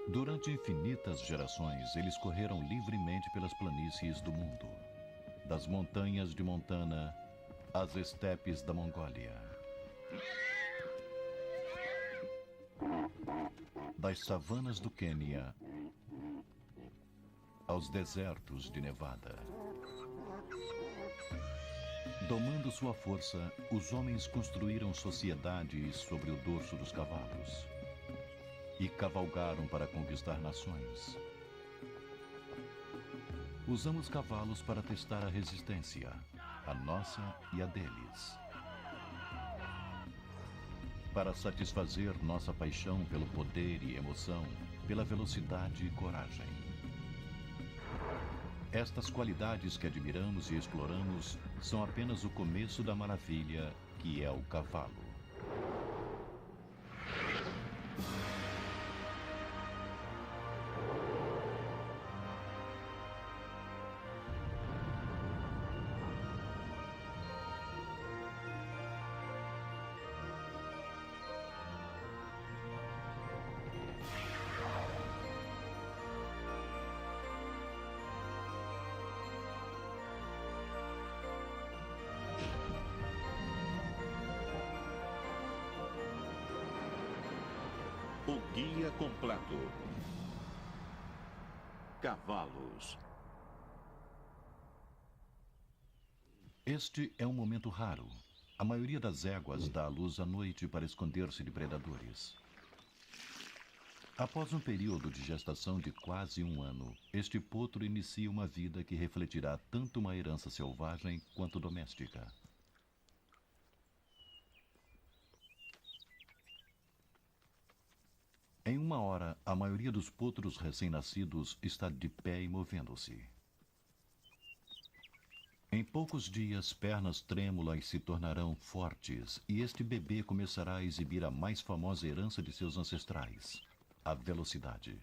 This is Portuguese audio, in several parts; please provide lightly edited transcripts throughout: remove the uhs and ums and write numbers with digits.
Durante infinitas gerações, eles correram livremente pelas planícies do mundo. Das montanhas de Montana às estepes da Mongólia. Das savanas do Quênia aos desertos de Nevada. Domando sua força, os homens construíram sociedades sobre o dorso dos cavalos. E cavalgaram para conquistar nações. Usamos cavalos para testar a resistência, a nossa e a deles. Para satisfazer nossa paixão pelo poder e emoção, pela velocidade e coragem. Estas qualidades que admiramos e exploramos são apenas o começo da maravilha que é o cavalo. O guia completo. Cavalos. Este é um momento raro. A maioria das éguas dá à luz à noite para esconder-se de predadores. Após um período de gestação de quase um ano, este potro inicia uma vida que refletirá tanto uma herança selvagem quanto doméstica. Em uma hora, a maioria dos potros recém-nascidos está de pé e movendo-se. Em poucos dias, pernas trêmulas se tornarão fortes e este bebê começará a exibir a mais famosa herança de seus ancestrais, a velocidade.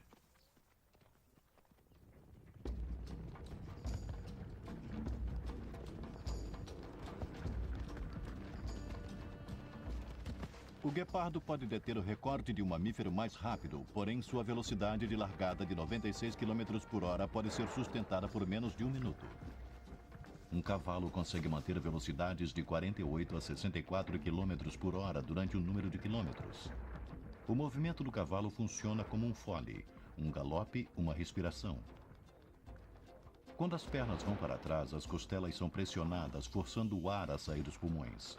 O guepardo pode deter o recorde de um mamífero mais rápido, porém sua velocidade de largada de 96 km por hora pode ser sustentada por menos de um minuto. Um cavalo consegue manter velocidades de 48 a 64 km por hora durante um número de quilômetros. O movimento do cavalo funciona como um fole, um galope, uma respiração. Quando as pernas vão para trás, as costelas são pressionadas, forçando o ar a sair dos pulmões.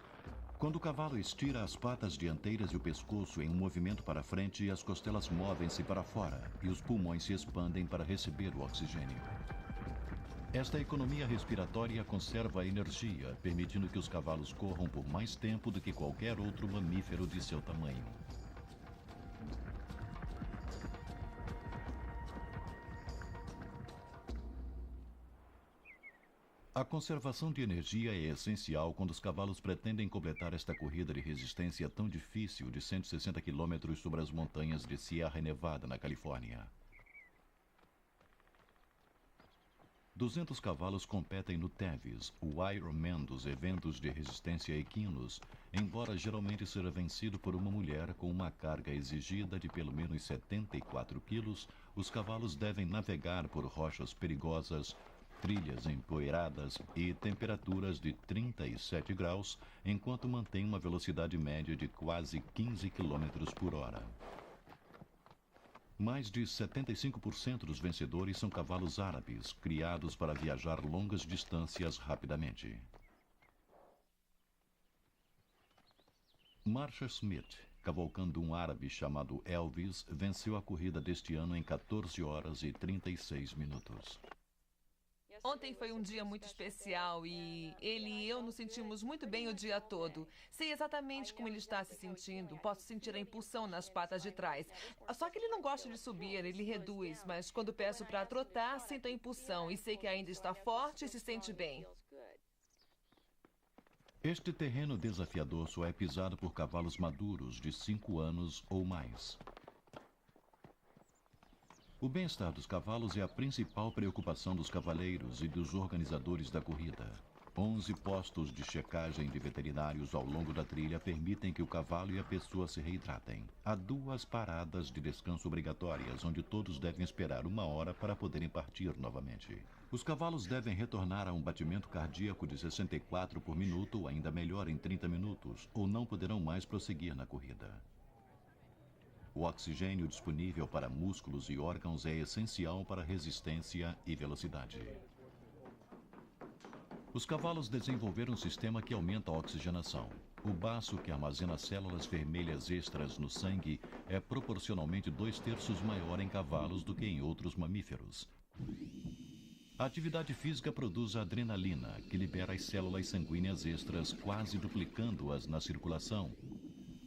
Quando o cavalo estira as patas dianteiras e o pescoço em um movimento para frente, as costelas movem-se para fora e os pulmões se expandem para receber o oxigênio. Esta economia respiratória conserva a energia, permitindo que os cavalos corram por mais tempo do que qualquer outro mamífero de seu tamanho. A conservação de energia é essencial quando os cavalos pretendem completar esta corrida de resistência tão difícil de 160 km sobre as montanhas de Sierra Nevada, na Califórnia. 200 cavalos competem no Tevis, o Ironman dos eventos de resistência equinos, embora geralmente seja vencido por uma mulher com uma carga exigida de pelo menos 74 quilos, os cavalos devem navegar por rochas perigosas, trilhas empoeiradas e temperaturas de 37 graus, enquanto mantém uma velocidade média de quase 15 km por hora. Mais de 75% dos vencedores são cavalos árabes, criados para viajar longas distâncias rapidamente. Marsha Smith, cavalcando um árabe chamado Elvis, venceu a corrida deste ano em 14 horas e 36 minutos. Ontem foi um dia muito especial e ele e eu nos sentimos muito bem o dia todo. Sei exatamente como ele está se sentindo. Posso sentir a impulsão nas patas de trás. Só que ele não gosta de subir, ele reduz, mas quando peço para trotar, sinto a impulsão e sei que ainda está forte e se sente bem. Este terreno desafiador só é pisado por cavalos maduros de 5 anos ou mais. O bem-estar dos cavalos é a principal preocupação dos cavaleiros e dos organizadores da corrida. 11 postos de checagem de veterinários ao longo da trilha permitem que o cavalo e a pessoa se reidratem. Há 2 paradas de descanso obrigatórias, onde todos devem esperar 1 hora para poderem partir novamente. Os cavalos devem retornar a um batimento cardíaco de 64 por minuto, ou ainda melhor, em 30 minutos, ou não poderão mais prosseguir na corrida. O oxigênio disponível para músculos e órgãos é essencial para resistência e velocidade. Os cavalos desenvolveram um sistema que aumenta a oxigenação. O baço, que armazena células vermelhas extras no sangue, é proporcionalmente 2/3 maior em cavalos do que em outros mamíferos. A atividade física produz adrenalina, que libera as células sanguíneas extras, quase duplicando-as na circulação,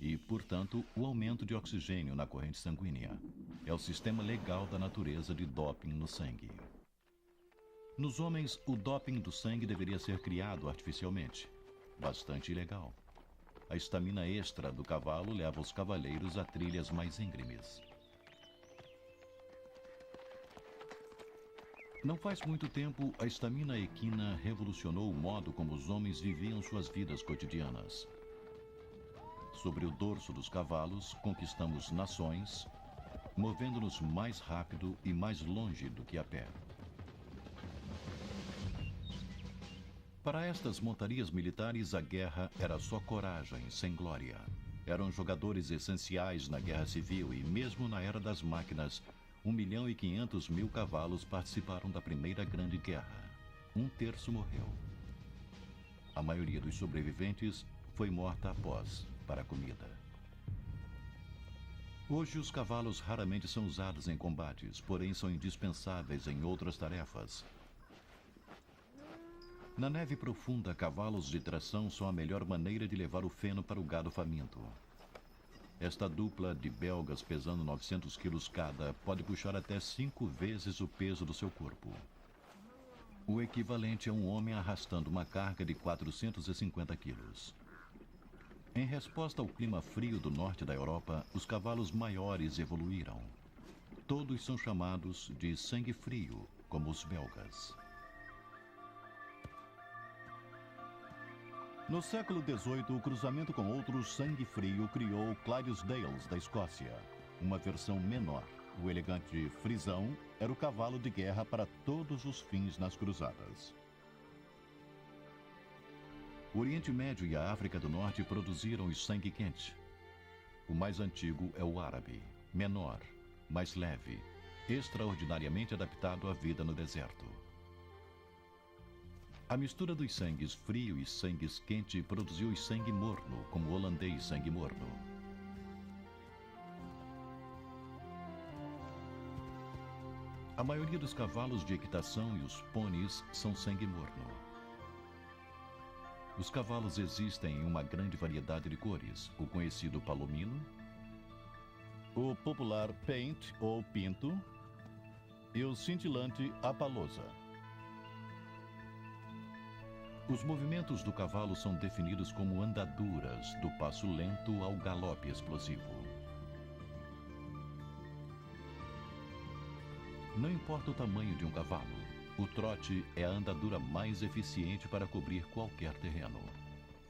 e, portanto, o aumento de oxigênio na corrente sanguínea. É o sistema legal da natureza de doping no sangue. Nos homens, o doping do sangue deveria ser criado artificialmente. Bastante ilegal. A estamina extra do cavalo leva os cavaleiros a trilhas mais íngremes. Não faz muito tempo, a estamina equina revolucionou o modo como os homens viviam suas vidas cotidianas. Sobre o dorso dos cavalos, conquistamos nações, movendo-nos mais rápido e mais longe do que a pé. Para estas montarias militares, a guerra era só coragem, sem glória. Eram jogadores essenciais na guerra civil e, mesmo na era das máquinas, 1.500.000 cavalos participaram da Primeira Grande Guerra. 1/3 morreu. A maioria dos sobreviventes foi morta após, para a comida. Hoje, os cavalos raramente são usados em combates, porém são indispensáveis em outras tarefas. Na neve profunda, cavalos de tração são a melhor maneira de levar o feno para o gado faminto. Esta dupla de belgas pesando 900 quilos cada pode puxar até 5 vezes o peso do seu corpo. O equivalente a um homem arrastando uma carga de 450 quilos. Em resposta ao clima frio do norte da Europa, os cavalos maiores evoluíram. Todos são chamados de sangue frio, como os belgas. No século XVIII, o cruzamento com outros sangue frio criou o Clydesdales da Escócia, uma versão menor. O elegante frisão era o cavalo de guerra para todos os fins nas cruzadas. O Oriente Médio e a África do Norte produziram o sangue quente. O mais antigo é o árabe, menor, mais leve, extraordinariamente adaptado à vida no deserto. A mistura dos sangues frio e sangues quente produziu o sangue morno, como o holandês sangue morno. A maioria dos cavalos de equitação e os pôneis são sangue morno. Os cavalos existem em uma grande variedade de cores, o conhecido palomino, o popular paint ou pinto e o cintilante apalosa. Os movimentos do cavalo são definidos como andaduras, do passo lento ao galope explosivo. Não importa o tamanho de um cavalo, o trote é a andadura mais eficiente para cobrir qualquer terreno.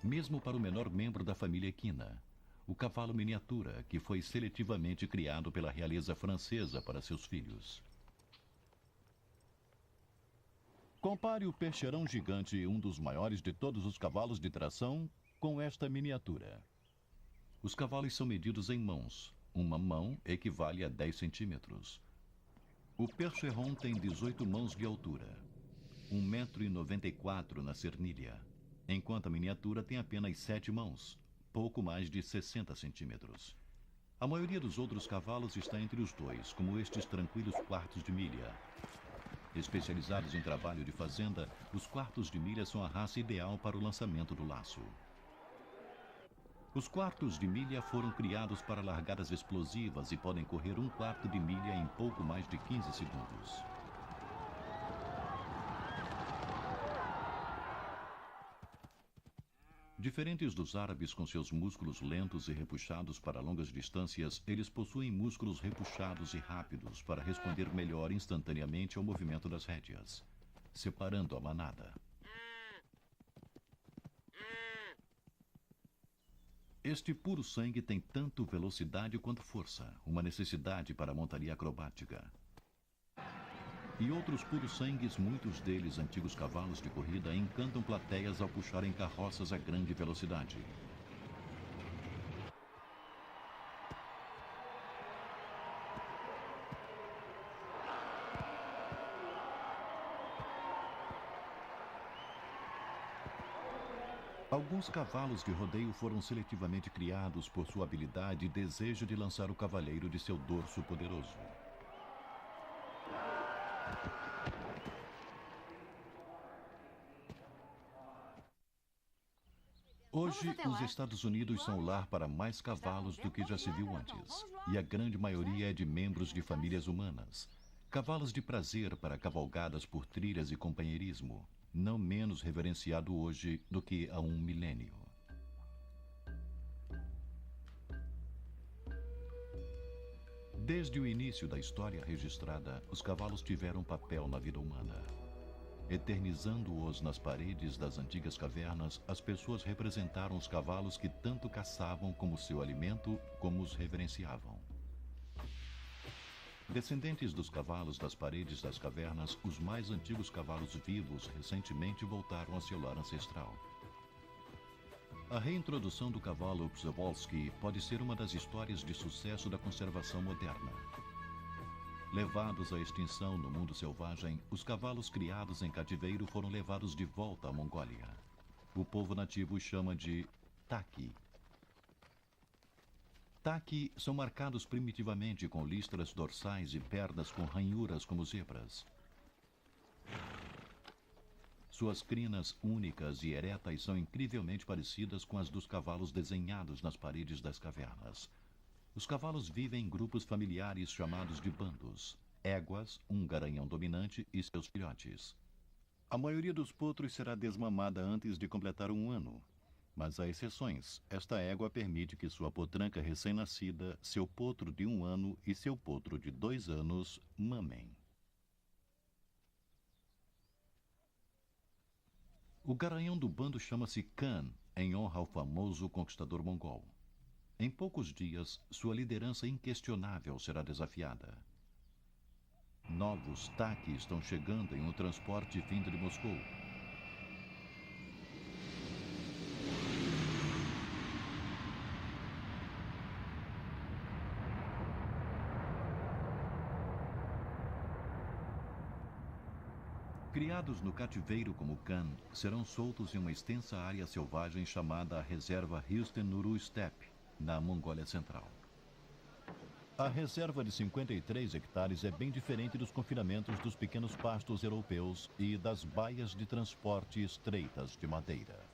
Mesmo para o menor membro da família equina, o cavalo miniatura, que foi seletivamente criado pela realeza francesa para seus filhos. Compare o percherão gigante, um dos maiores de todos os cavalos de tração, com esta miniatura. Os cavalos são medidos em mãos. Uma mão equivale a 10 centímetros. O percheron tem 18 mãos de altura, 1,94 m na cernilha, enquanto a miniatura tem apenas 7 mãos, pouco mais de 60 centímetros. A maioria dos outros cavalos está entre os dois, como estes tranquilos quartos de milha. Especializados em trabalho de fazenda, os quartos de milha são a raça ideal para o lançamento do laço. Os quartos de milha foram criados para largadas explosivas e podem correr um quarto de milha em pouco mais de 15 segundos. Diferentes dos árabes com seus músculos lentos e repuxados para longas distâncias, eles possuem músculos repuxados e rápidos para responder melhor instantaneamente ao movimento das rédeas, separando a manada. Este puro sangue tem tanto velocidade quanto força, uma necessidade para a montaria acrobática. E outros puros sangues, muitos deles antigos cavalos de corrida, encantam plateias ao puxarem carroças a grande velocidade. Alguns cavalos de rodeio foram seletivamente criados por sua habilidade e desejo de lançar o cavaleiro de seu dorso poderoso. Hoje, os Estados Unidos são o lar para mais cavalos do que já se viu antes. E a grande maioria é de membros de famílias humanas. Cavalos de prazer para cavalgadas por trilhas e companheirismo, não menos reverenciado hoje do que há um milênio. Desde o início da história registrada, os cavalos tiveram um papel na vida humana. Eternizando-os nas paredes das antigas cavernas, as pessoas representaram os cavalos que tanto caçavam como seu alimento, como os reverenciavam. Descendentes dos cavalos das paredes das cavernas, os mais antigos cavalos vivos recentemente voltaram a seu lar ancestral. A reintrodução do cavalo Przewalski pode ser uma das histórias de sucesso da conservação moderna. Levados à extinção no mundo selvagem, os cavalos criados em cativeiro foram levados de volta à Mongólia. O povo nativo os chama de Taki. Taki são marcados primitivamente com listras dorsais e pernas com ranhuras como zebras. Suas crinas únicas e eretas são incrivelmente parecidas com as dos cavalos desenhados nas paredes das cavernas. Os cavalos vivem em grupos familiares chamados de bandos, éguas, um garanhão dominante e seus filhotes. A maioria dos potros será desmamada antes de completar um ano, mas há exceções. Esta égua permite que sua potranca recém-nascida, seu potro de 1 ano e seu potro de 2 anos mamem. O garanhão do bando chama-se Khan, em honra ao famoso conquistador mongol. Em poucos dias, sua liderança inquestionável será desafiada. Novos Taki estão chegando em um transporte vindo de Moscou. Criados no cativeiro como Khan, serão soltos em uma extensa área selvagem chamada a Reserva Hüsten-Nuru Steppe, na Mongólia Central. A reserva de 53 hectares é bem diferente dos confinamentos dos pequenos pastos europeus e das baias de transporte estreitas de madeira.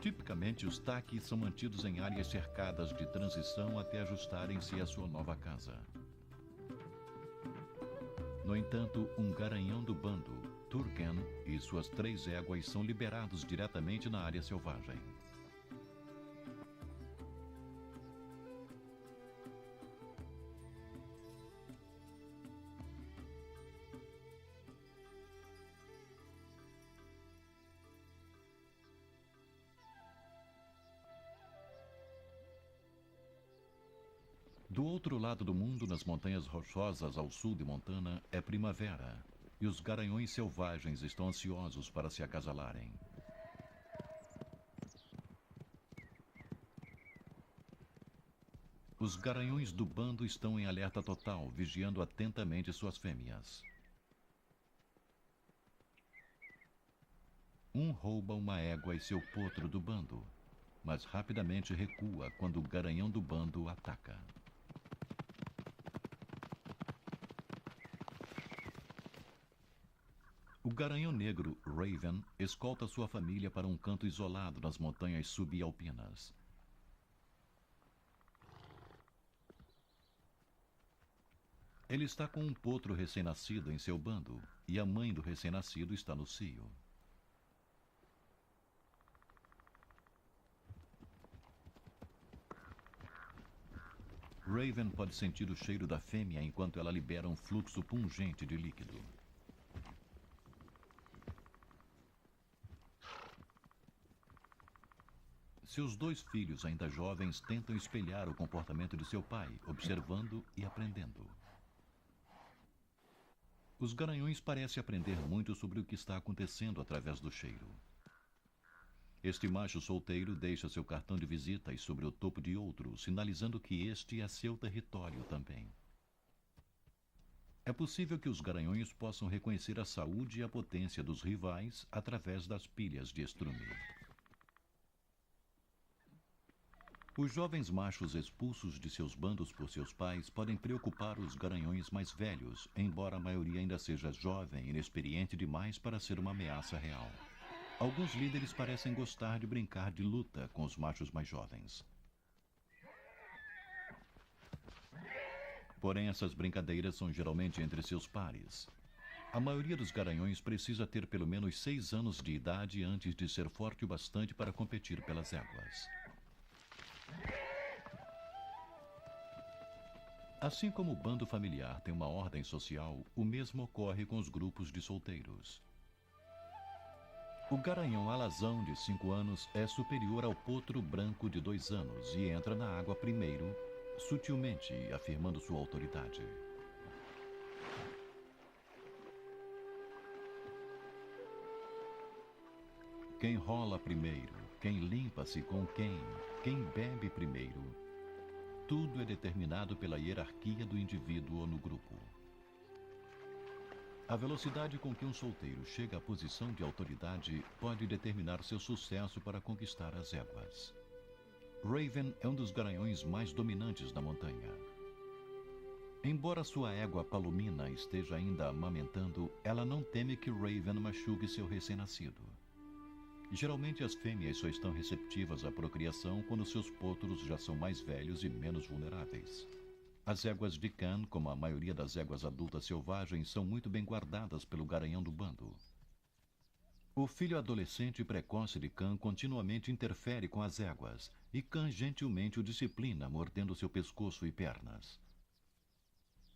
Tipicamente, os Taki são mantidos em áreas cercadas de transição até ajustarem-se à sua nova casa. No entanto, um garanhão do bando, Turken, e suas 3 éguas são liberados diretamente na área selvagem. Do outro lado do mundo, nas montanhas rochosas ao sul de Montana, é primavera, e os garanhões selvagens estão ansiosos para se acasalarem. Os garanhões do bando estão em alerta total, vigiando atentamente suas fêmeas. Um rouba uma égua e seu potro do bando, mas rapidamente recua quando o garanhão do bando ataca. O garanhão negro, Raven, escolta sua família para um canto isolado nas montanhas subalpinas. Ele está com um potro recém-nascido em seu bando, e a mãe do recém-nascido está no cio. Raven pode sentir o cheiro da fêmea enquanto ela libera um fluxo pungente de líquido. Seus dois filhos, ainda jovens, tentam espelhar o comportamento de seu pai, observando e aprendendo. Os garanhões parecem aprender muito sobre o que está acontecendo através do cheiro. Este macho solteiro deixa seu cartão de visitas sobre o topo de outro, sinalizando que este é seu território também. É possível que os garanhões possam reconhecer a saúde e a potência dos rivais através das pilhas de estrume. Os jovens machos expulsos de seus bandos por seus pais podem preocupar os garanhões mais velhos, embora a maioria ainda seja jovem e inexperiente demais para ser uma ameaça real. Alguns líderes parecem gostar de brincar de luta com os machos mais jovens. Porém, essas brincadeiras são geralmente entre seus pares. A maioria dos garanhões precisa ter pelo menos 6 anos de idade antes de ser forte o bastante para competir pelas éguas. Assim como o bando familiar tem uma ordem social, o mesmo ocorre com os grupos de solteiros. O garanhão alazão de 5 anos é superior ao potro branco de 2 anos e entra na água primeiro, sutilmente afirmando sua autoridade. Quem rola primeiro, quem limpa-se com quem bebe primeiro, tudo é determinado pela hierarquia do indivíduo no grupo. A velocidade com que um solteiro chega à posição de autoridade pode determinar seu sucesso para conquistar as éguas. Raven é um dos garanhões mais dominantes da montanha. Embora sua égua Palomina esteja ainda amamentando, ela não teme que Raven machuque seu recém-nascido. Geralmente as fêmeas só estão receptivas à procriação quando seus potros já são mais velhos e menos vulneráveis. As éguas de Khan, como a maioria das éguas adultas selvagens, são muito bem guardadas pelo garanhão do bando. O filho adolescente e precoce de Khan continuamente interfere com as éguas, e Khan gentilmente o disciplina, mordendo seu pescoço e pernas.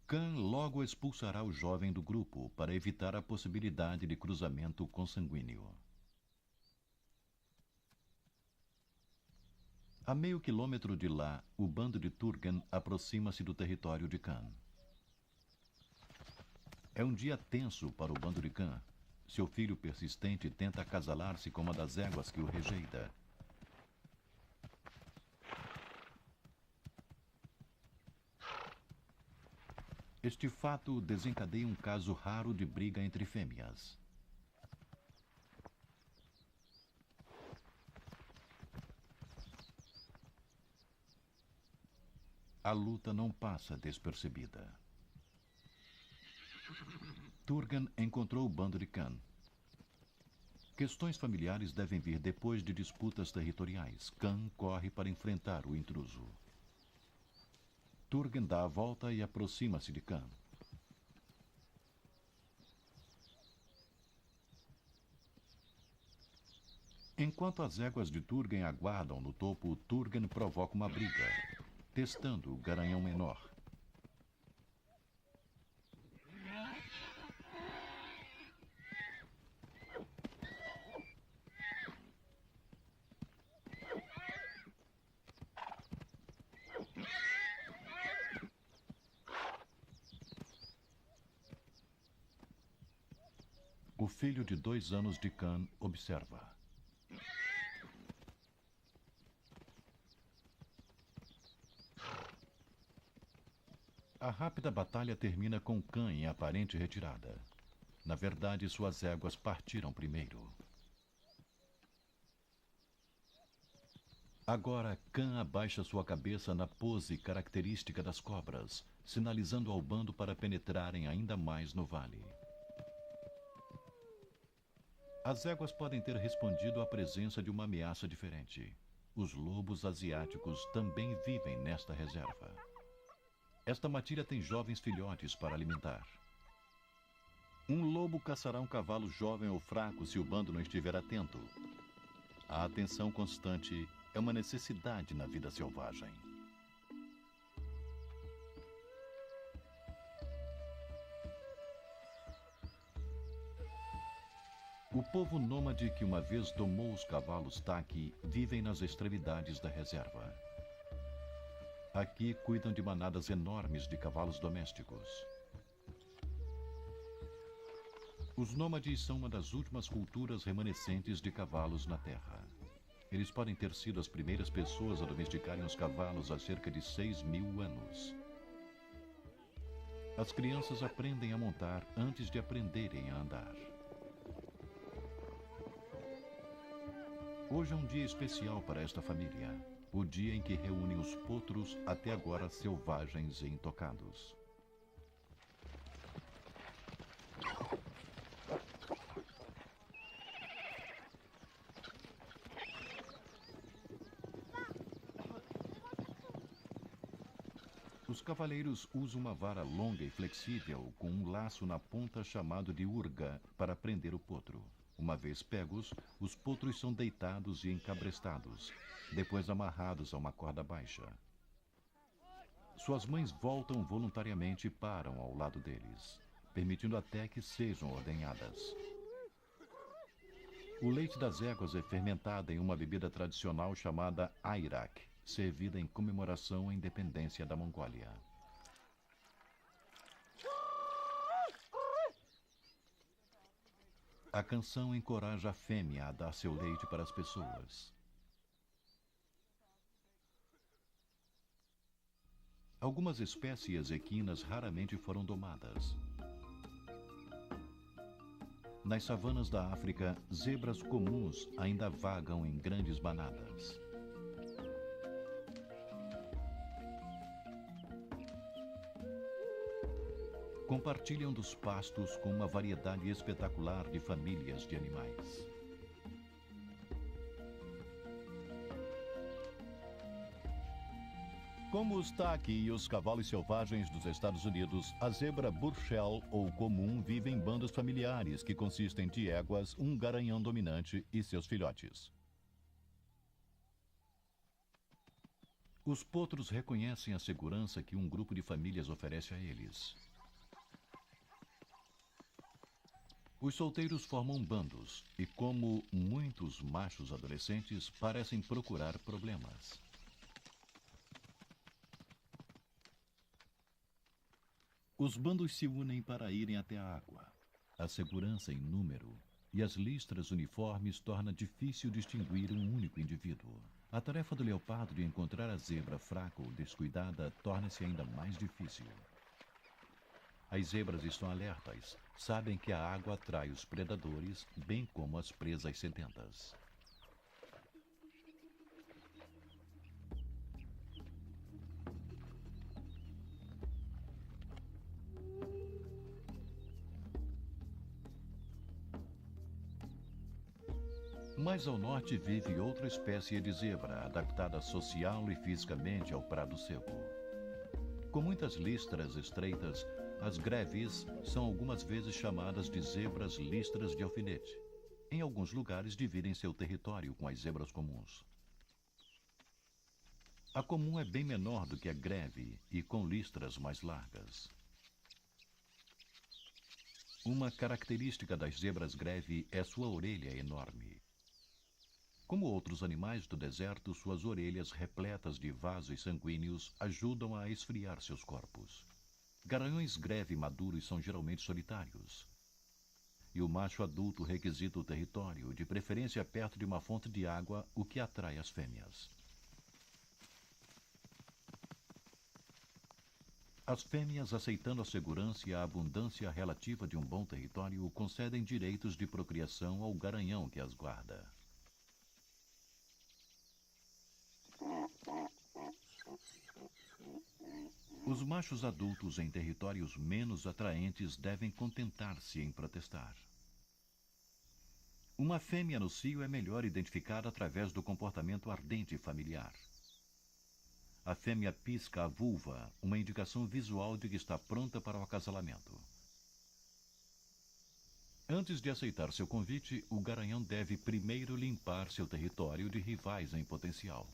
Khan logo expulsará o jovem do grupo para evitar a possibilidade de cruzamento consanguíneo. A meio quilômetro de lá, o bando de Turgan aproxima-se do território de Khan. É um dia tenso para o bando de Khan. Seu filho persistente tenta acasalar-se com uma das éguas que o rejeita. Este fato desencadeia um caso raro de briga entre fêmeas. A luta não passa despercebida. Turgan encontrou o bando de Khan. Questões familiares devem vir depois de disputas territoriais. Khan corre para enfrentar o intruso. Turgan dá a volta e aproxima-se de Khan. Enquanto as éguas de Turgan aguardam no topo, Turgan provoca uma briga, testando o garanhão menor. O filho de 2 anos de Khan observa. A rápida batalha termina com Khan em aparente retirada. Na verdade, suas éguas partiram primeiro. Agora, Khan abaixa sua cabeça na pose característica das cobras, sinalizando ao bando para penetrarem ainda mais no vale. As éguas podem ter respondido à presença de uma ameaça diferente. Os lobos asiáticos também vivem nesta reserva. Esta matilha tem jovens filhotes para alimentar. Um lobo caçará um cavalo jovem ou fraco se o bando não estiver atento. A atenção constante é uma necessidade na vida selvagem. O povo nômade que uma vez domou os cavalos Taki vivem nas extremidades da reserva. Aqui cuidam de manadas enormes de cavalos domésticos. Os nômades são uma das últimas culturas remanescentes de cavalos na Terra. Eles podem ter sido as primeiras pessoas a domesticarem os cavalos há cerca de 6.000 anos. As crianças aprendem a montar antes de aprenderem a andar. Hoje é um dia especial para esta família. O dia em que reúnem os potros até agora selvagens e intocados. Os cavaleiros usam uma vara longa e flexível com um laço na ponta chamado de urga para prender o potro. Uma vez pegos, os potros são deitados e encabrestados, depois amarrados a uma corda baixa. Suas mães voltam voluntariamente e param ao lado deles, permitindo até que sejam ordenhadas. O leite das éguas é fermentado em uma bebida tradicional chamada airak, servida em comemoração à independência da Mongólia. A canção encoraja a fêmea a dar seu leite para as pessoas. Algumas espécies equinas raramente foram domadas. Nas savanas da África, zebras comuns ainda vagam em grandes manadas. Compartilham dos pastos com uma variedade espetacular de famílias de animais. Como os Taki e os cavalos selvagens dos Estados Unidos, a zebra Burchell ou comum vive em bandos familiares que consistem de éguas, um garanhão dominante e seus filhotes. Os potros reconhecem a segurança que um grupo de famílias oferece a eles. Os solteiros formam bandos e, como muitos machos adolescentes, parecem procurar problemas. Os bandos se unem para irem até a água. A segurança em número e as listras uniformes torna difícil distinguir um único indivíduo. A tarefa do leopardo de encontrar a zebra fraca ou descuidada torna-se ainda mais difícil. As zebras estão alertas, sabem que a água atrai os predadores, bem como as presas sedentas. Mais ao norte vive outra espécie de zebra, adaptada social e fisicamente ao prado seco. Com muitas listras estreitas, as greves são algumas vezes chamadas de zebras listras de alfinete. Em alguns lugares dividem seu território com as zebras comuns. A comum é bem menor do que a greve e com listras mais largas. Uma característica das zebras greve é sua orelha enorme. Como outros animais do deserto, suas orelhas repletas de vasos sanguíneos ajudam a esfriar seus corpos. Garanhões greve maduros são geralmente solitários. E o macho adulto requisita o território, de preferência perto de uma fonte de água, o que atrai as fêmeas. As fêmeas, aceitando a segurança e a abundância relativa de um bom território, concedem direitos de procriação ao garanhão que as guarda. Os machos adultos em territórios menos atraentes devem contentar-se em protestar. Uma fêmea no cio é melhor identificada através do comportamento ardente familiar. A fêmea pisca a vulva, uma indicação visual de que está pronta para o acasalamento. Antes de aceitar seu convite, o garanhão deve primeiro limpar seu território de rivais em potencial.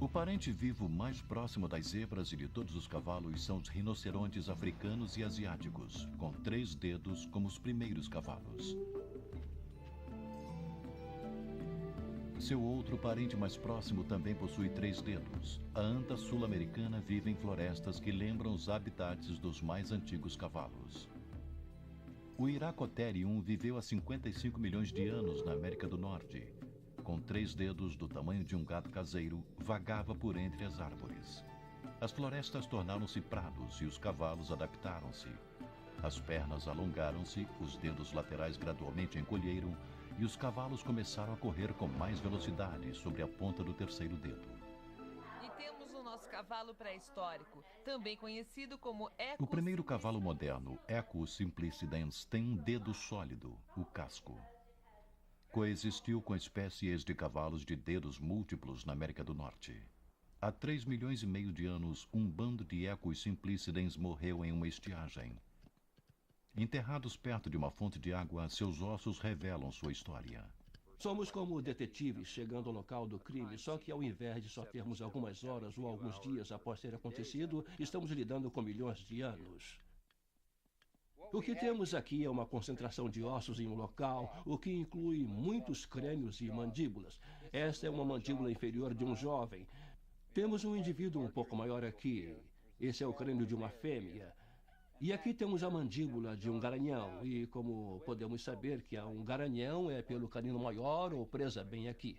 O parente vivo mais próximo das zebras e de todos os cavalos são os rinocerontes africanos e asiáticos, com 3 dedos como os primeiros cavalos. Seu outro parente mais próximo também possui 3 dedos. A anta sul-americana vive em florestas que lembram os habitats dos mais antigos cavalos. O Iracotherium viveu há 55 milhões de anos na América do Norte. Com 3 dedos do tamanho de um gato caseiro, vagava por entre as árvores. As florestas tornaram-se prados e os cavalos adaptaram-se. As pernas alongaram-se, os dedos laterais gradualmente encolheram e os cavalos começaram a correr com mais velocidade sobre a ponta do 3º dedo. E temos o nosso cavalo pré-histórico, também conhecido como Equus. O primeiro cavalo moderno, Equus simplicidens, tem um dedo sólido, o casco. Coexistiu com espécies de cavalos de dedos múltiplos na América do Norte. Há 3,5 milhões de anos, um bando de Equus simplicidens morreu em uma estiagem. Enterrados perto de uma fonte de água, seus ossos revelam sua história. Somos como detetives chegando ao local do crime, só que ao invés de só termos algumas horas ou alguns dias após ter acontecido, estamos lidando com milhões de anos. O que temos aqui é uma concentração de ossos em um local, o que inclui muitos crânios e mandíbulas. Esta é uma mandíbula inferior de um jovem. Temos um indivíduo um pouco maior aqui. Esse é o crânio de uma fêmea. E aqui temos a mandíbula de um garanhão, e como podemos saber que um garanhão é pelo canino maior ou presa bem aqui.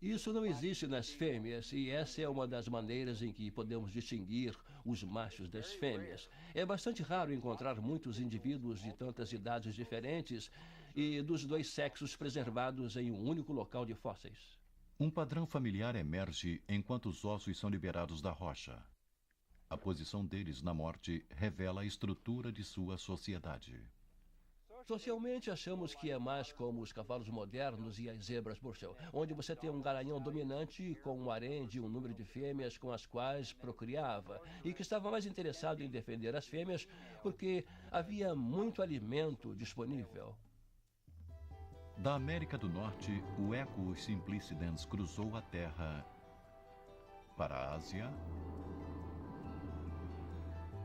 Isso não existe nas fêmeas, e essa é uma das maneiras em que podemos distinguir os machos das fêmeas. É bastante raro encontrar muitos indivíduos de tantas idades diferentes e dos 2 sexos preservados em um único local de fósseis. Um padrão familiar emerge enquanto os ossos são liberados da rocha. A posição deles na morte revela a estrutura de sua sociedade. Socialmente, achamos que é mais como os cavalos modernos e as zebras Burchell, onde você tem um garanhão dominante com um harém de um número de fêmeas com as quais procriava, e que estava mais interessado em defender as fêmeas porque havia muito alimento disponível. Da América do Norte, o Equus simplicidens cruzou a terra para a Ásia,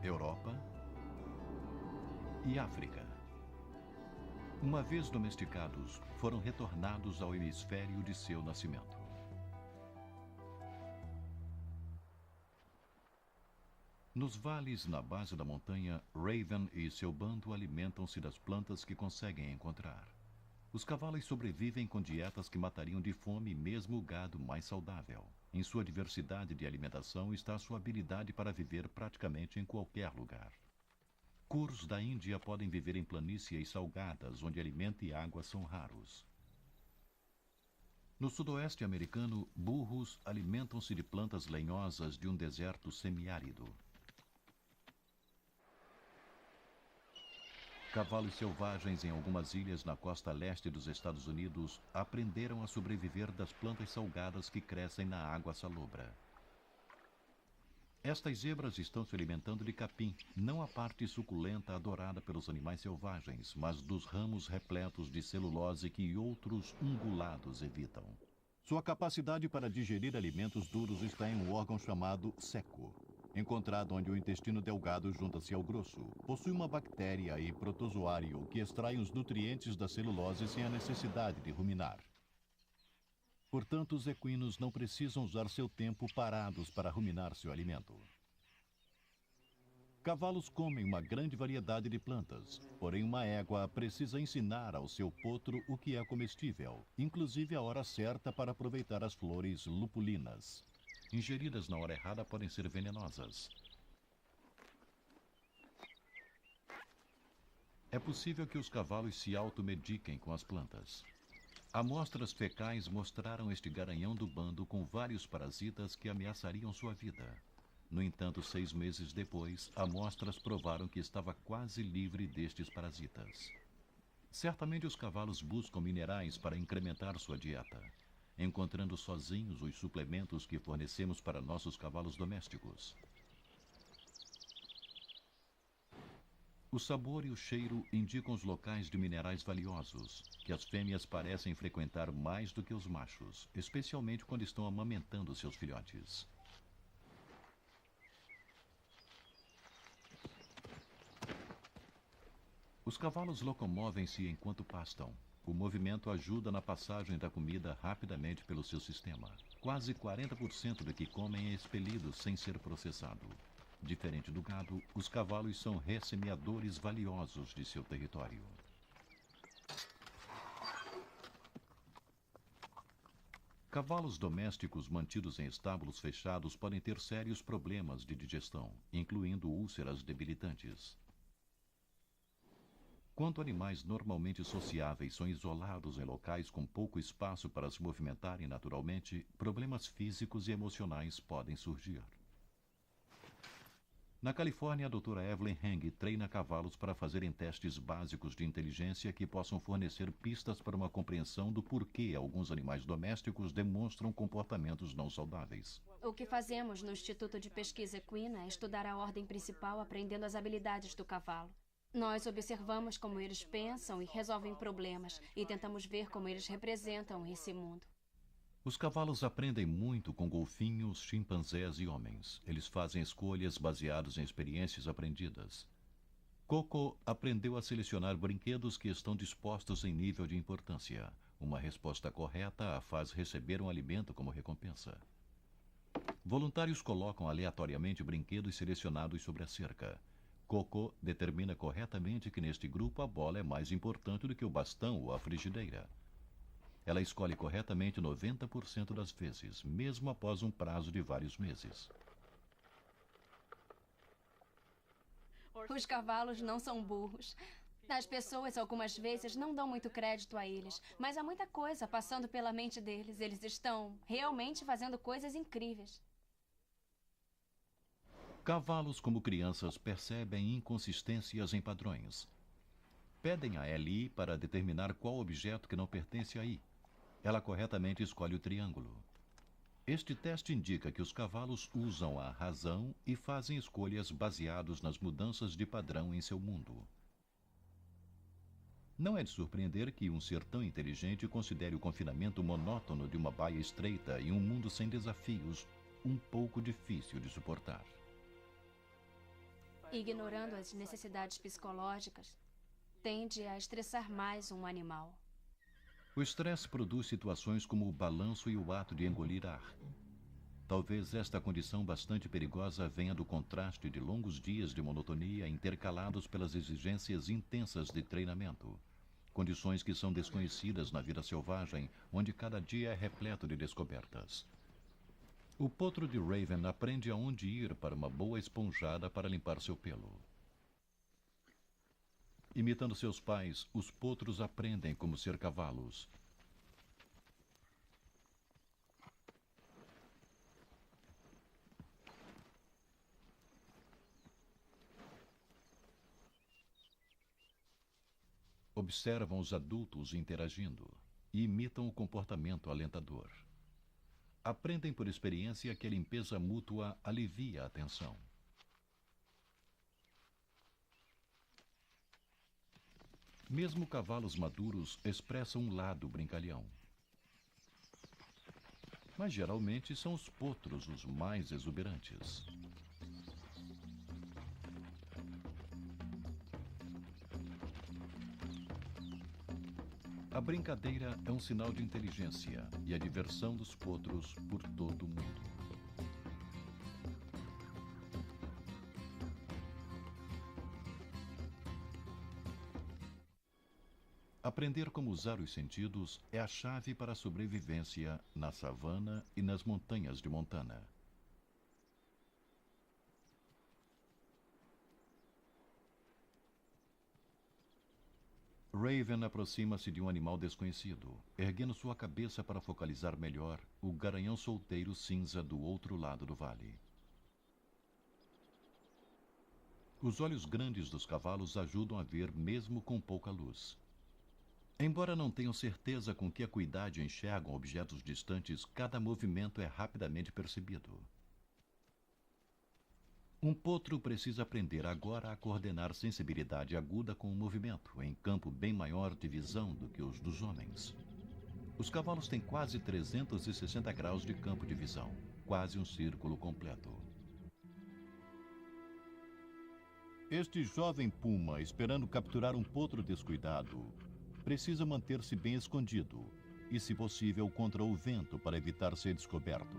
Europa e África. Uma vez domesticados, foram retornados ao hemisfério de seu nascimento. Nos vales na base da montanha, Raven e seu bando alimentam-se das plantas que conseguem encontrar. Os cavalos sobrevivem com dietas que matariam de fome mesmo o gado mais saudável. Em sua diversidade de alimentação está sua habilidade para viver praticamente em qualquer lugar. Curs da Índia podem viver em planícies salgadas, onde alimento e água são raros. No sudoeste americano, burros alimentam-se de plantas lenhosas de um deserto semiárido. Cavalos selvagens em algumas ilhas na costa leste dos Estados Unidos aprenderam a sobreviver das plantas salgadas que crescem na água salobra. Estas zebras estão se alimentando de capim, não a parte suculenta adorada pelos animais selvagens, mas dos ramos repletos de celulose que outros ungulados evitam. Sua capacidade para digerir alimentos duros está em um órgão chamado ceco. Encontrado onde o intestino delgado junta-se ao grosso, possui uma bactéria e protozoário que extraem os nutrientes da celulose sem a necessidade de ruminar. Portanto, os equinos não precisam usar seu tempo parados para ruminar seu alimento. Cavalos comem uma grande variedade de plantas, porém uma égua precisa ensinar ao seu potro o que é comestível, inclusive a hora certa para aproveitar as flores lupulinas. Ingeridas na hora errada podem ser venenosas. É possível que os cavalos se automediquem com as plantas. Amostras fecais mostraram este garanhão do bando com vários parasitas que ameaçariam sua vida. No entanto, 6 meses depois, amostras provaram que estava quase livre destes parasitas. Certamente os cavalos buscam minerais para incrementar sua dieta, encontrando sozinhos os suplementos que fornecemos para nossos cavalos domésticos. O sabor e o cheiro indicam os locais de minerais valiosos, que as fêmeas parecem frequentar mais do que os machos, especialmente quando estão amamentando seus filhotes. Os cavalos locomovem-se enquanto pastam. O movimento ajuda na passagem da comida rapidamente pelo seu sistema. Quase 40% do que comem é expelido sem ser processado. Diferente do gado, os cavalos são ressemeadores valiosos de seu território. Cavalos domésticos mantidos em estábulos fechados podem ter sérios problemas de digestão, incluindo úlceras debilitantes. Quando animais normalmente sociáveis são isolados em locais com pouco espaço para se movimentarem naturalmente, problemas físicos e emocionais podem surgir. Na Califórnia, a doutora Evelyn Heng treina cavalos para fazerem testes básicos de inteligência que possam fornecer pistas para uma compreensão do porquê alguns animais domésticos demonstram comportamentos não saudáveis. O que fazemos no Instituto de Pesquisa Equina é estudar a ordem principal aprendendo as habilidades do cavalo. Nós observamos como eles pensam e resolvem problemas e tentamos ver como eles representam esse mundo. Os cavalos aprendem muito com golfinhos, chimpanzés e homens. Eles fazem escolhas baseadas em experiências aprendidas. Coco aprendeu a selecionar brinquedos que estão dispostos em nível de importância. Uma resposta correta a faz receber um alimento como recompensa. Voluntários colocam aleatoriamente brinquedos selecionados sobre a cerca. Coco determina corretamente que neste grupo a bola é mais importante do que o bastão ou a frigideira. Ela escolhe corretamente 90% das vezes, mesmo após um prazo de vários meses. Os cavalos não são burros. As pessoas algumas vezes não dão muito crédito a eles, mas há muita coisa passando pela mente deles. Eles estão realmente fazendo coisas incríveis. Cavalos, como crianças, percebem inconsistências em padrões. Pedem a Ellie para determinar qual objeto que não pertence a I. Ela corretamente escolhe o triângulo. Este teste indica que os cavalos usam a razão e fazem escolhas baseadas nas mudanças de padrão em seu mundo. Não é de surpreender que um ser tão inteligente considere o confinamento monótono de uma baia estreita e um mundo sem desafios um pouco difícil de suportar. Ignorando as necessidades psicológicas, tende a estressar mais um animal. O estresse produz situações como o balanço e o ato de engolir ar. Talvez esta condição bastante perigosa venha do contraste de longos dias de monotonia intercalados pelas exigências intensas de treinamento. Condições que são desconhecidas na vida selvagem, onde cada dia é repleto de descobertas. O potro de Raven aprende aonde ir para uma boa esponjada para limpar seu pelo. Imitando seus pais, os potros aprendem como ser cavalos. Observam os adultos interagindo e imitam o comportamento alentador. Aprendem por experiência que a limpeza mútua alivia a tensão. Mesmo cavalos maduros expressam um lado brincalhão. Mas geralmente são os potros os mais exuberantes. A brincadeira é um sinal de inteligência e a diversão dos potros por todo o mundo. Aprender como usar os sentidos é a chave para a sobrevivência na savana e nas montanhas de Montana. Raven aproxima-se de um animal desconhecido. Erguendo sua cabeça para focalizar melhor, o garanhão solteiro cinza do outro lado do vale. Os olhos grandes dos cavalos ajudam a ver mesmo com pouca luz. Embora não tenham certeza com que acuidade enxergam objetos distantes, cada movimento é rapidamente percebido. Um potro precisa aprender agora a coordenar sensibilidade aguda com o movimento, em campo bem maior de visão do que os dos homens. Os cavalos têm quase 360 graus de campo de visão, quase um círculo completo. Este jovem puma, esperando capturar um potro descuidado, precisa manter-se bem escondido e, se possível, contra o vento para evitar ser descoberto.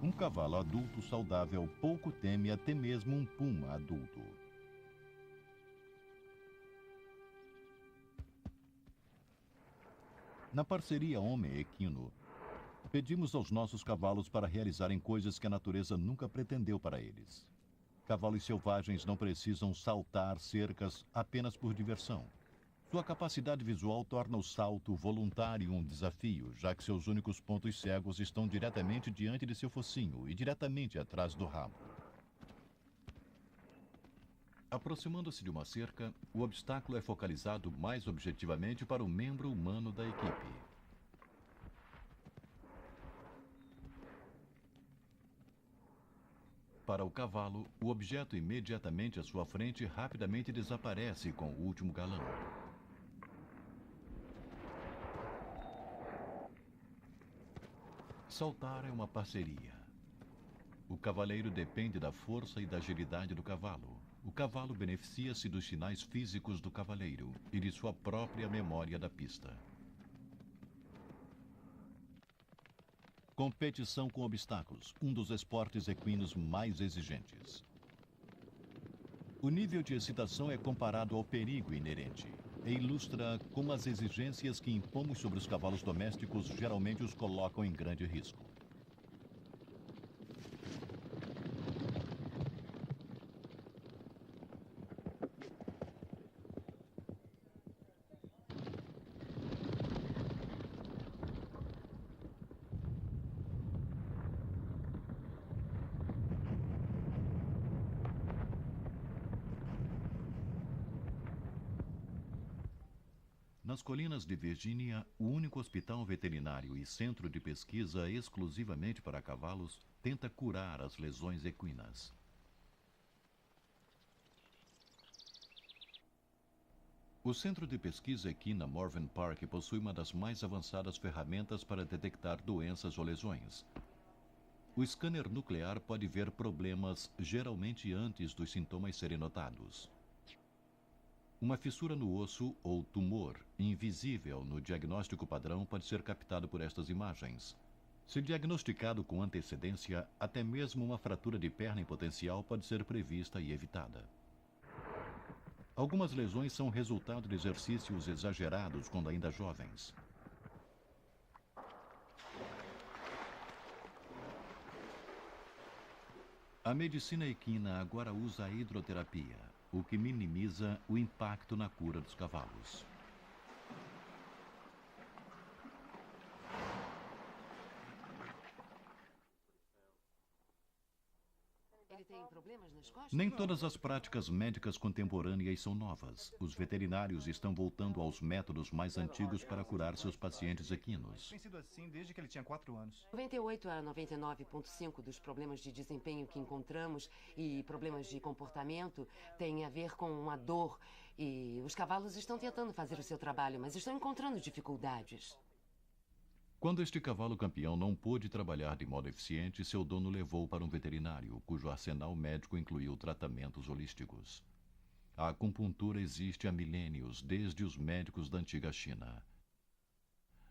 Um cavalo adulto saudável pouco teme até mesmo um puma adulto. Na parceria homem-equino, pedimos aos nossos cavalos para realizarem coisas que a natureza nunca pretendeu para eles. Cavalos selvagens não precisam saltar cercas apenas por diversão. Sua capacidade visual torna o salto voluntário um desafio, já que seus únicos pontos cegos estão diretamente diante de seu focinho e diretamente atrás do rabo. Aproximando-se de uma cerca, o obstáculo é focalizado mais objetivamente para o membro humano da equipe. Para o cavalo, o objeto imediatamente à sua frente rapidamente desaparece com o último galão. Saltar é uma parceria. O cavaleiro depende da força e da agilidade do cavalo. O cavalo beneficia-se dos sinais físicos do cavaleiro e de sua própria memória da pista. Competição com obstáculos, um dos esportes equinos mais exigentes. O nível de excitação é comparado ao perigo inerente e ilustra como as exigências que impomos sobre os cavalos domésticos geralmente os colocam em grande risco. Nas colinas de Virgínia, o único hospital veterinário e centro de pesquisa exclusivamente para cavalos tenta curar as lesões equinas. O Centro de Pesquisa Equina Morven Park possui uma das mais avançadas ferramentas para detectar doenças ou lesões. O scanner nuclear pode ver problemas geralmente antes dos sintomas serem notados. Uma fissura no osso ou tumor, invisível no diagnóstico padrão, pode ser captado por estas imagens. Se diagnosticado com antecedência, até mesmo uma fratura de perna em potencial pode ser prevista e evitada. Algumas lesões são resultado de exercícios exagerados quando ainda jovens. A medicina equina agora usa a hidroterapia, o que minimiza o impacto na cura dos cavalos. Ele tem problemas nas costas? Nem todas as práticas médicas contemporâneas são novas. Os veterinários estão voltando aos métodos mais antigos para curar seus pacientes equinos. Tem sido assim desde que ele tinha 4 anos. 98 a 99,5 dos problemas de desempenho que encontramos e problemas de comportamento têm a ver com uma dor. E os cavalos estão tentando fazer o seu trabalho, mas estão encontrando dificuldades. Quando este cavalo campeão não pôde trabalhar de modo eficiente, seu dono levou para um veterinário, cujo arsenal médico incluiu tratamentos holísticos. A acupuntura existe há milênios, desde os médicos da antiga China.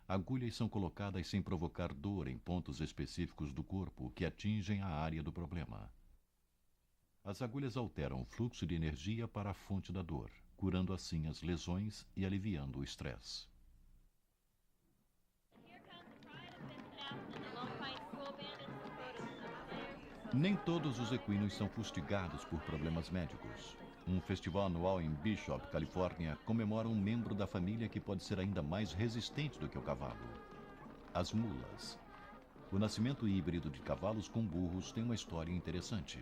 Agulhas são colocadas sem provocar dor em pontos específicos do corpo que atingem a área do problema. As agulhas alteram o fluxo de energia para a fonte da dor, curando assim as lesões e aliviando o estresse. Nem todos os equinos são fustigados por problemas médicos. Um festival anual em Bishop, Califórnia, comemora um membro da família que pode ser ainda mais resistente do que o cavalo: as mulas. O nascimento híbrido de cavalos com burros tem uma história interessante.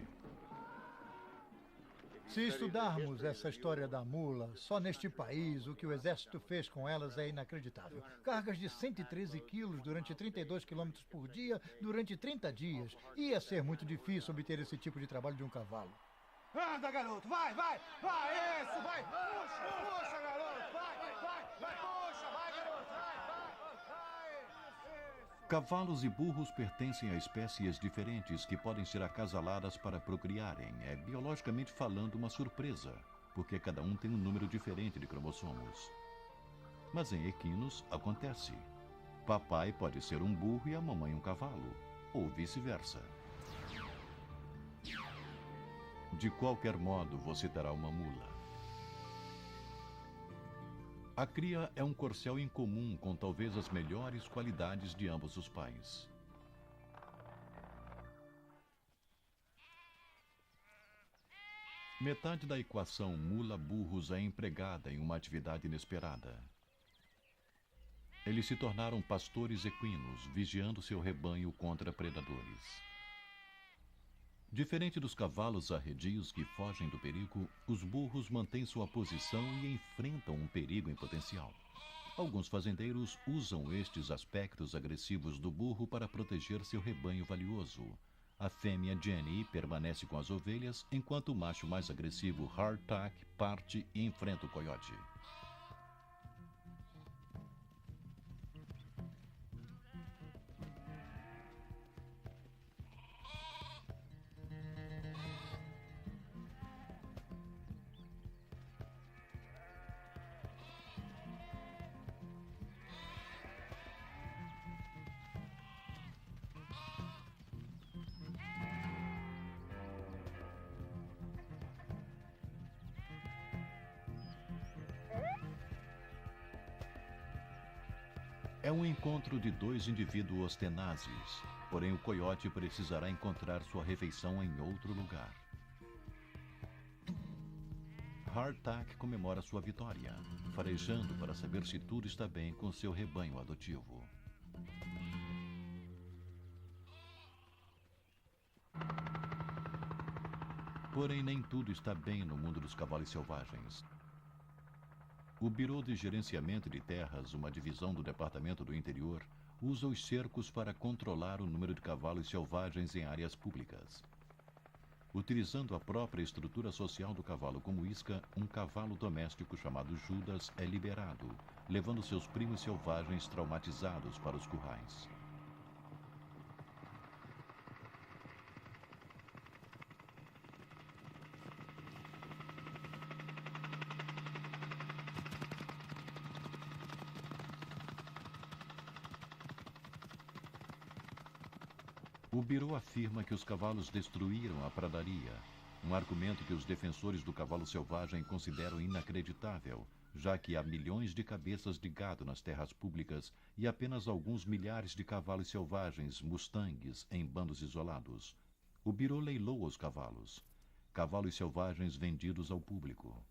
Se estudarmos essa história da mula, só neste país o que o exército fez com elas é inacreditável. Cargas de 113 quilos durante 32 quilômetros por dia durante 30 dias. Ia ser muito difícil obter esse tipo de trabalho de um cavalo. Anda, garoto, vai, vai, vai, isso, vai, puxa, garoto, vai, puxa, vai, garoto, vai. Cavalos e burros pertencem a espécies diferentes que podem ser acasaladas para procriarem. É, biologicamente falando, uma surpresa, porque cada um tem um número diferente de cromossomos. Mas em equinos acontece. Papai pode ser um burro e a mamãe um cavalo, ou vice-versa. De qualquer modo, você terá uma mula. A cria é um corcel incomum com talvez as melhores qualidades de ambos os pais. Metade da equação mula-burros é empregada em uma atividade inesperada. Eles se tornaram pastores equinos, vigiando seu rebanho contra predadores. Diferente dos cavalos arredios que fogem do perigo, os burros mantêm sua posição e enfrentam um perigo em potencial. Alguns fazendeiros usam estes aspectos agressivos do burro para proteger seu rebanho valioso. A fêmea Jenny permanece com as ovelhas, enquanto o macho mais agressivo, Hardtack, parte e enfrenta o coiote. É um encontro de dois indivíduos tenazes, porém o coiote precisará encontrar sua refeição em outro lugar. Hardtack comemora sua vitória, farejando para saber se tudo está bem com seu rebanho adotivo. Porém, nem tudo está bem no mundo dos cavalos selvagens. O Biro de Gerenciamento de Terras, uma divisão do Departamento do Interior, usa os cercos para controlar o número de cavalos selvagens em áreas públicas. Utilizando a própria estrutura social do cavalo como isca, um cavalo doméstico chamado Judas é liberado, levando seus primos selvagens traumatizados para os currais. O Biro afirma que os cavalos destruíram a pradaria, um argumento que os defensores do cavalo selvagem consideram inacreditável, já que há milhões de cabeças de gado nas terras públicas e apenas alguns milhares de cavalos selvagens, mustangues, em bandos isolados. O Biro leiloa os cavalos selvagens vendidos ao público.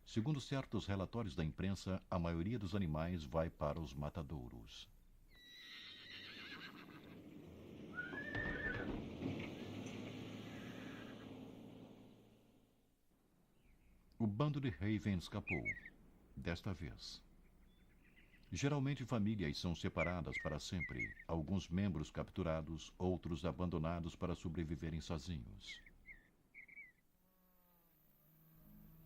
Segundo certos relatórios da imprensa, a maioria dos animais vai para os matadouros. O bando de Raven escapou, desta vez. Geralmente famílias são separadas para sempre, alguns membros capturados, outros abandonados para sobreviverem sozinhos.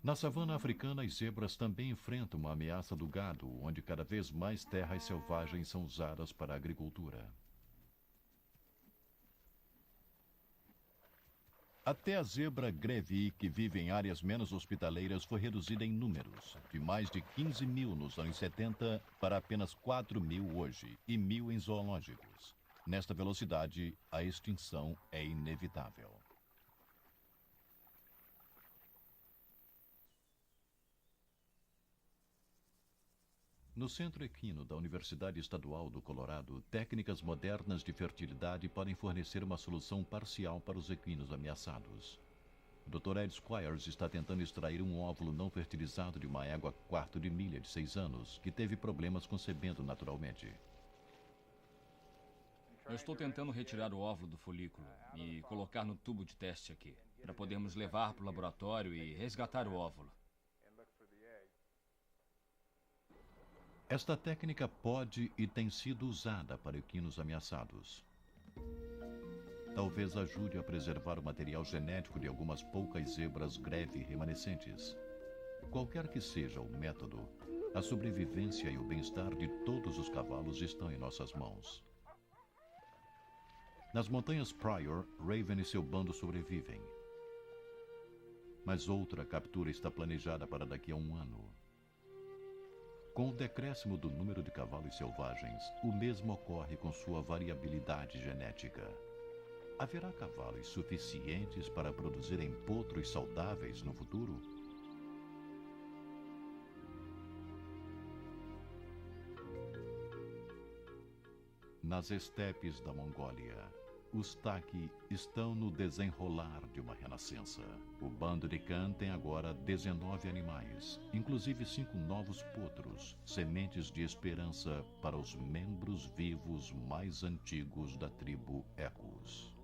Na savana africana, as zebras também enfrentam uma ameaça do gado, onde cada vez mais terras selvagens são usadas para a agricultura. Até a zebra Grevi, que vive em áreas menos hospitaleiras, foi reduzida em números, de mais de 15 mil nos anos 70 para apenas 4 mil hoje, e 1.000 em zoológicos. Nesta velocidade, a extinção é inevitável. No Centro Equino da Universidade Estadual do Colorado, técnicas modernas de fertilidade podem fornecer uma solução parcial para os equinos ameaçados. O Dr. Ed Squires está tentando extrair um óvulo não fertilizado de uma égua quarto de milha de 6 anos, que teve problemas concebendo naturalmente. Eu estou tentando retirar o óvulo do folículo e colocar no tubo de teste aqui, para podermos levar para o laboratório e resgatar o óvulo. Esta técnica pode e tem sido usada para equinos ameaçados. Talvez ajude a preservar o material genético de algumas poucas zebras greve remanescentes. Qualquer que seja o método, a sobrevivência e o bem-estar de todos os cavalos estão em nossas mãos. Nas montanhas Pryor, Raven e seu bando sobrevivem. Mas outra captura está planejada para daqui a 1 ano. Com o decréscimo do número de cavalos selvagens, o mesmo ocorre com sua variabilidade genética. Haverá cavalos suficientes para produzirem potros saudáveis no futuro? Nas estepes da Mongólia, os Taki estão no desenrolar de uma renascença. O bando de Khan tem agora 19 animais, inclusive 5 novos potros, sementes de esperança para os membros vivos mais antigos da tribo Ecos.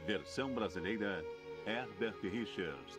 Versão brasileira, Herbert Richards.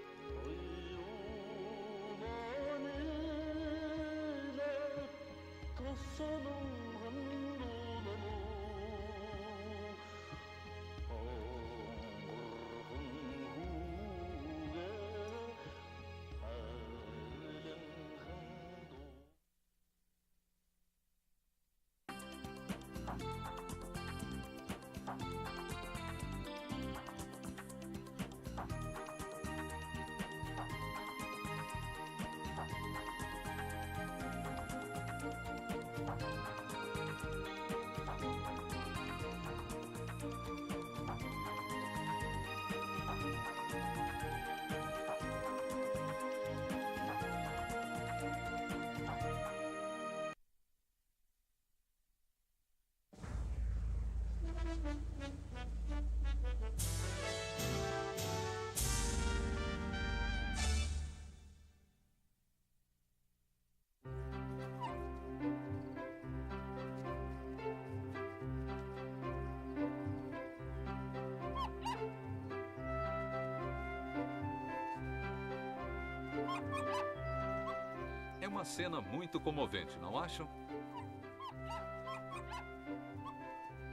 É uma cena muito comovente, não acham?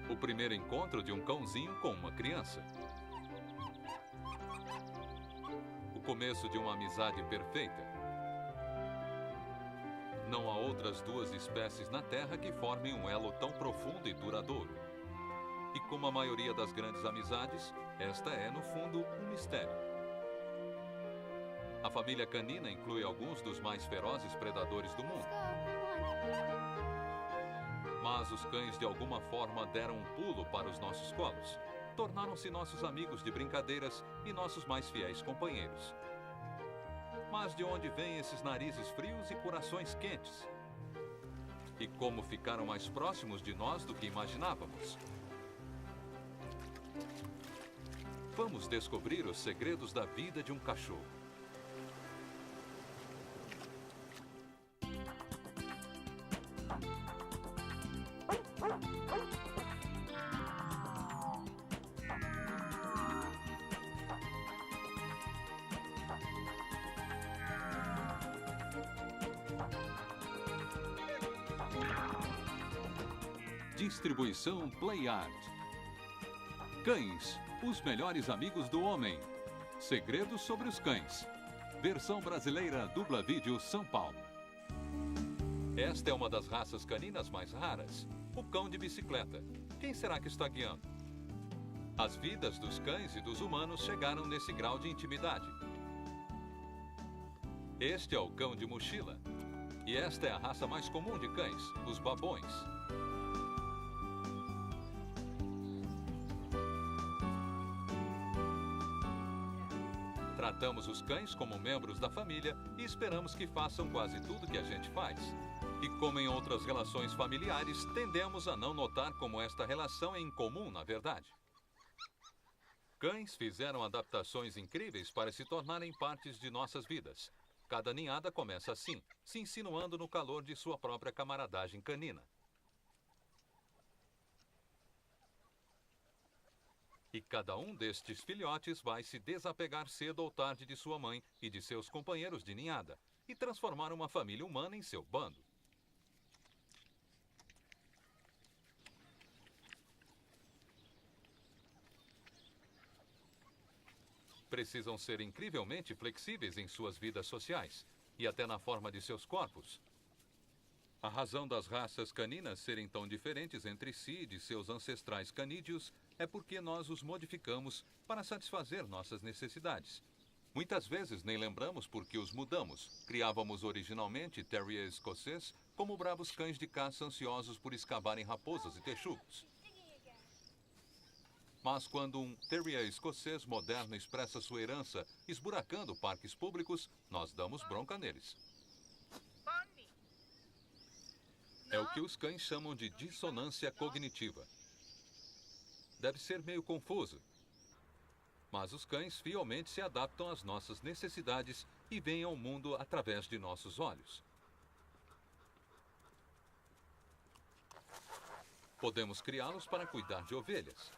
O primeiro encontro de um cãozinho com uma criança. O começo de uma amizade perfeita. Não há outras 2 espécies na Terra que formem um elo tão profundo e duradouro. E como a maioria das grandes amizades, esta é, no fundo, um mistério. A família canina inclui alguns dos mais ferozes predadores do mundo. Mas os cães de alguma forma deram um pulo para os nossos colos. Tornaram-se nossos amigos de brincadeiras e nossos mais fiéis companheiros. Mas de onde vêm esses narizes frios e corações quentes? E como ficaram mais próximos de nós do que imaginávamos? Vamos descobrir os segredos da vida de um cachorro. Distribuição Play Art. Cães, os melhores amigos do homem. Segredos sobre os cães. Versão brasileira, Dubla Vídeo, São Paulo. Esta é uma das raças caninas mais raras, o cão de bicicleta. Quem será que está guiando? As vidas dos cães e dos humanos chegaram nesse grau de intimidade. Este é o cão de mochila. E esta é a raça mais comum de cães, os babões. Tratamos os cães como membros da família e esperamos que façam quase tudo que a gente faz. E como em outras relações familiares, tendemos a não notar como esta relação é incomum, na verdade. Cães fizeram adaptações incríveis para se tornarem partes de nossas vidas. Cada ninhada começa assim, se insinuando no calor de sua própria camaradagem canina. E cada um destes filhotes vai se desapegar cedo ou tarde de sua mãe e de seus companheiros de ninhada e transformar uma família humana em seu bando. Precisam ser incrivelmente flexíveis em suas vidas sociais e até na forma de seus corpos. A razão das raças caninas serem tão diferentes entre si e de seus ancestrais canídeos é porque nós os modificamos para satisfazer nossas necessidades. Muitas vezes nem lembramos por que os mudamos. Criávamos originalmente Terrier escocês como bravos cães de caça ansiosos por escavarem raposas e texugos. Mas quando um Terrier escocês moderno expressa sua herança esburacando parques públicos, nós damos bronca neles. É o que os cães chamam de dissonância cognitiva. Deve ser meio confuso. Mas os cães fielmente se adaptam às nossas necessidades e veem ao mundo através de nossos olhos. Podemos criá-los para cuidar de ovelhas.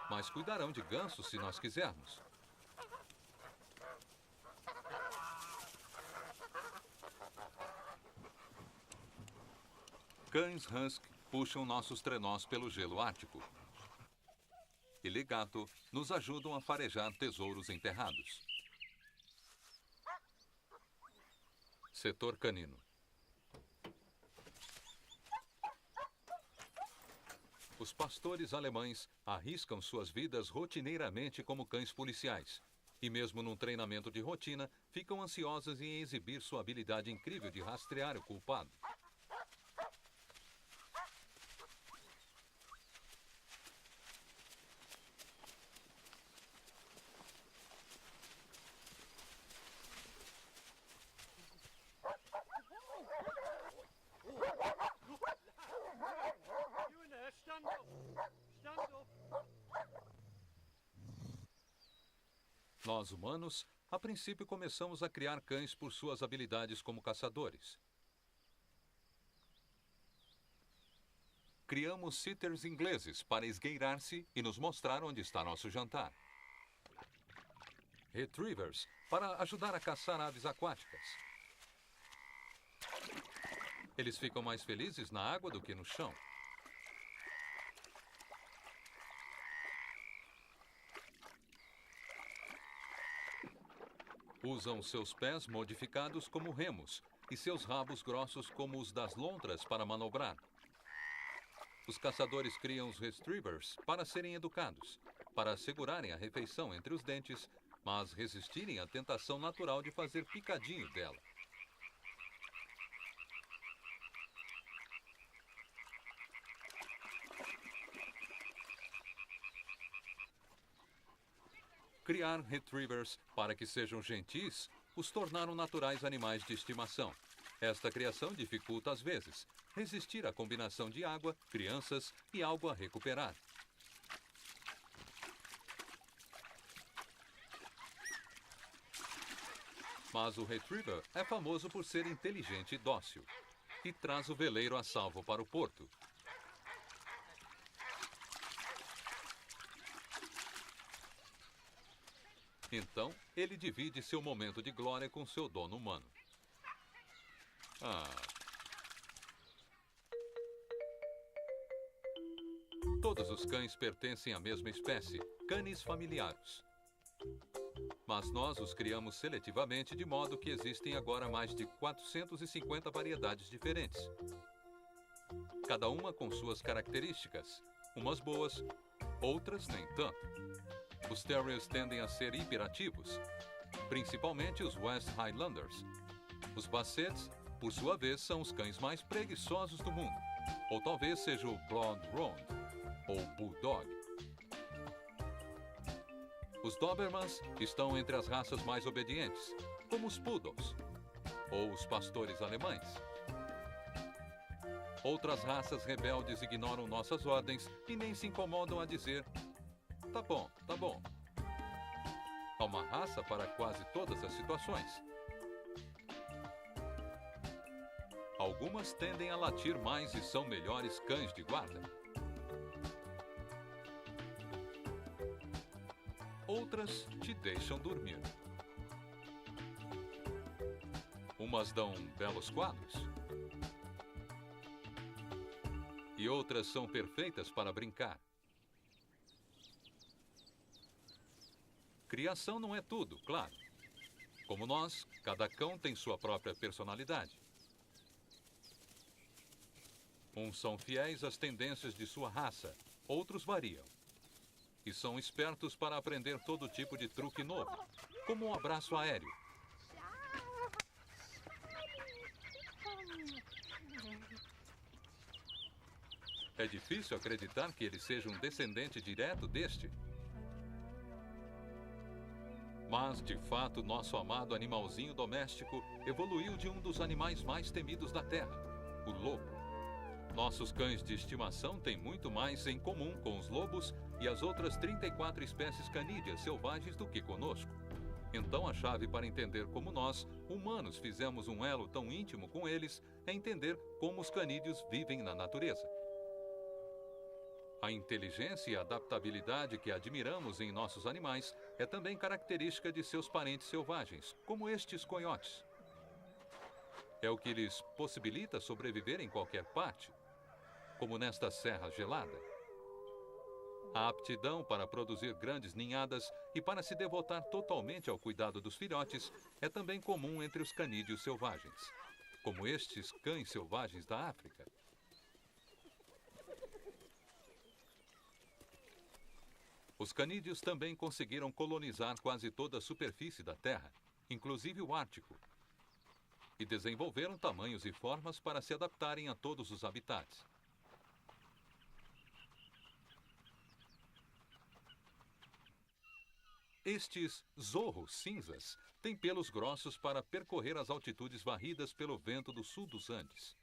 Mas cuidarão de gansos se nós quisermos. Cães husky puxam nossos trenós pelo gelo ártico. E legato nos ajudam a farejar tesouros enterrados. Setor canino. Os pastores alemães arriscam suas vidas rotineiramente como cães policiais. E mesmo num treinamento de rotina, ficam ansiosos em exibir sua habilidade incrível de rastrear o culpado. Nós, humanos, a princípio começamos a criar cães por suas habilidades como caçadores. Criamos sitters ingleses para esgueirar-se e nos mostrar onde está nosso jantar. Retrievers para ajudar a caçar aves aquáticas. Eles ficam mais felizes na água do que no chão. Usam seus pés modificados como remos e seus rabos grossos como os das lontras para manobrar. Os caçadores criam os retrievers para serem educados, para assegurarem a refeição entre os dentes, mas resistirem à tentação natural de fazer picadinho dela. Criar retrievers para que sejam gentis os tornaram naturais animais de estimação. Esta criação dificulta às vezes resistir à combinação de água, crianças e algo a recuperar. Mas o retriever é famoso por ser inteligente e dócil e traz o veleiro a salvo para o porto. Então, ele divide seu momento de glória com seu dono humano. Todos os cães pertencem à mesma espécie, canis familiares. Mas nós os criamos seletivamente de modo que existem agora mais de 450 variedades diferentes. Cada uma com suas características, umas boas, outras nem tanto. Os terriers tendem a ser hiperativos principalmente os West Highlanders. Os Bassets, por sua vez, são os cães mais preguiçosos do mundo. Ou talvez seja o Bloodhound, ou Bulldog. Os Dobermans estão entre as raças mais obedientes, como os Poodles, ou os pastores alemães. Outras raças rebeldes ignoram nossas ordens e nem se incomodam a dizer: tá bom, tá bom. Há uma raça para quase todas as situações. Algumas tendem a latir mais e são melhores cães de guarda. Outras te deixam dormir. Umas dão belos quadros. E outras são perfeitas para brincar. Criação não é tudo, claro. Como nós, cada cão tem sua própria personalidade. Uns são fiéis às tendências de sua raça, outros variam. E são espertos para aprender todo tipo de truque novo, como um abraço aéreo. É difícil acreditar que ele seja um descendente direto deste. Mas, de fato, nosso amado animalzinho doméstico evoluiu de um dos animais mais temidos da Terra, o lobo. Nossos cães de estimação têm muito mais em comum com os lobos e as outras 34 espécies canídeas selvagens do que conosco. Então, a chave para entender como nós, humanos, fizemos um elo tão íntimo com eles é entender como os canídeos vivem na natureza. A inteligência e a adaptabilidade que admiramos em nossos animais é também característica de seus parentes selvagens, como estes coiotes. É o que lhes possibilita sobreviver em qualquer parte, como nesta serra gelada. A aptidão para produzir grandes ninhadas e para se devotar totalmente ao cuidado dos filhotes é também comum entre os canídeos selvagens, como estes cães selvagens da África. Os canídeos também conseguiram colonizar quase toda a superfície da Terra, inclusive o Ártico, e desenvolveram tamanhos e formas para se adaptarem a todos os habitats. Estes zorros cinzas têm pelos grossos para percorrer as altitudes varridas pelo vento do sul dos Andes.